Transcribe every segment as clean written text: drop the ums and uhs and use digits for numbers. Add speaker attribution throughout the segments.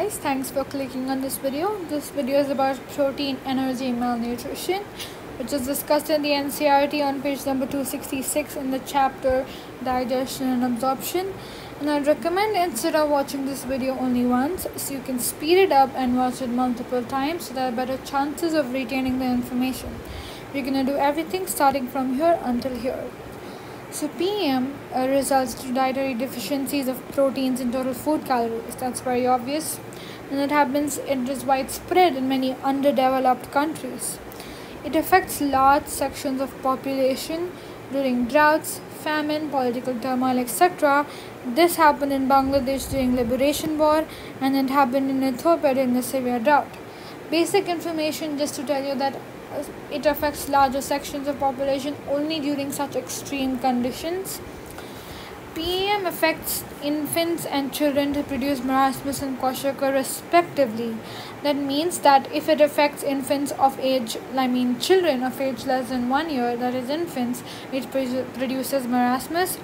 Speaker 1: guys, thanks for clicking on this video. This video is about protein, energy, malnutrition, which is discussed in the NCERT on page number 266 in the chapter digestion and absorption. And I'd recommend, instead of watching this video only once, so you can speed it up and watch it multiple times so there are better chances of retaining the information. We're gonna do everything starting from here until here. So PEM results to dietary deficiencies of proteins in total food calories. That's very obvious, and it is widespread in many underdeveloped countries. It affects large sections of population during droughts, famine, political turmoil, etc. This happened in Bangladesh during Liberation War, and it happened in Ethiopia during the severe drought. Basic information just to tell you that it affects larger sections of population only during such extreme conditions. PEM affects infants and children to produce marasmus and kwashiorkor respectively. That means that if it affects children of age less than 1 year, that is infants, it produces marasmus.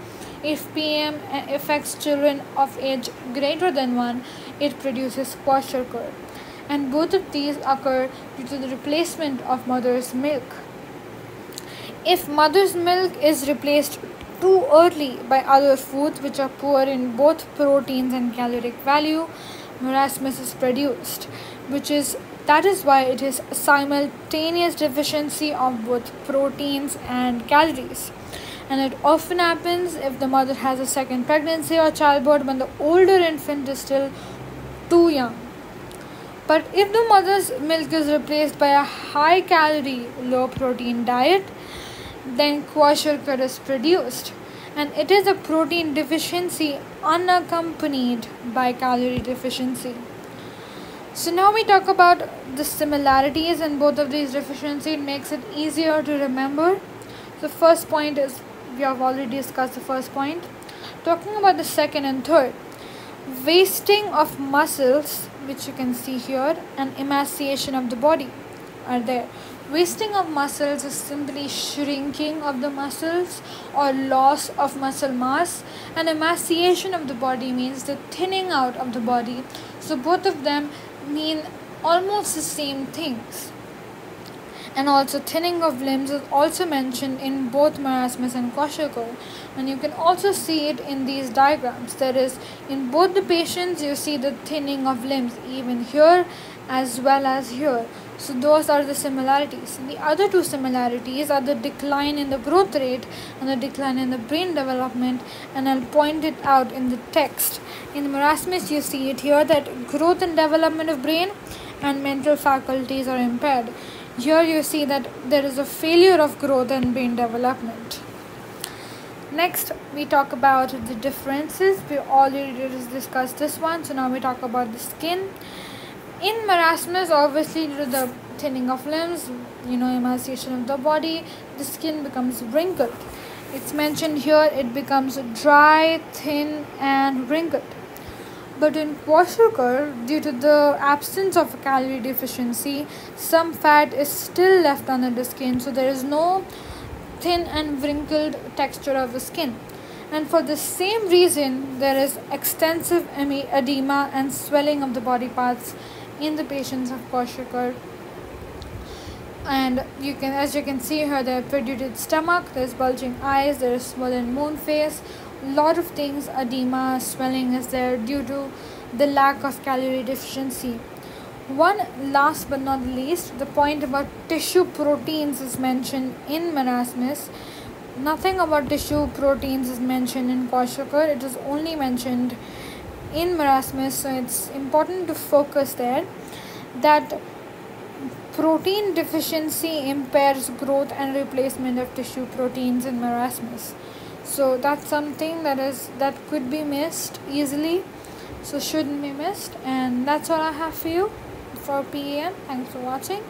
Speaker 1: If PEM affects children of age greater than 1, it produces kwashiorkor. And both of these occur due to the replacement of mother's milk. If mother's milk is replaced too early by other foods which are poor in both proteins and caloric value, marasmus is produced, that is why it is simultaneous deficiency of both proteins and calories. And it often happens if the mother has a second pregnancy or childbirth when the older infant is still too young. But if the mother's milk is replaced by a high calorie, low protein diet, then kwashiorkor is produced, and it is a protein deficiency unaccompanied by calorie deficiency. So now we talk about the similarities in both of these deficiencies. It makes it easier to remember. The first point is, we have already discussed the first point. Talking about the second and third, wasting of muscles, which you can see here, and emaciation of the body are there. Wasting of muscles is simply shrinking of the muscles or loss of muscle mass, and emaciation of the body means the thinning out of the body. So both of them mean almost the same things. And also thinning of limbs is also mentioned in both marasmus and kwashiorkor, and you can also see it in these diagrams. That is, in both the patients you see the thinning of limbs, even here as well as here. So those are the similarities. The other two similarities are the decline in the growth rate and the decline in the brain development, and I'll point it out in the text. In marasmus you see it here that growth and development of brain and mental faculties are impaired. Here you see that there is a failure of growth and brain development. Next, we talk about the differences. We already discussed this one, so now we talk about the skin. In marasmus, obviously due to the thinning of limbs, emaciation of the body, the skin becomes wrinkled. It's mentioned here, it becomes dry, thin and wrinkled. But in kwashiorkor, due to the absence of a calorie deficiency, some fat is still left under the skin, so there is no thin and wrinkled texture of the skin. And for the same reason, there is extensive edema and swelling of the body parts in the patients of kwashiorkor. And as you can see here, there is protruted stomach, there is bulging eyes, there is swollen moon face. Lot of things, edema, swelling is there due to the lack of calorie deficiency. One last but not least, the point about tissue proteins is mentioned in marasmus. Nothing about tissue proteins is mentioned in kwashiorkor. It is only mentioned in marasmus, so it's important to focus there that protein deficiency impairs growth and replacement of tissue proteins in marasmus. So that's something that could be missed easily, so shouldn't be missed. And that's all I have for you for PEM. Thanks for watching.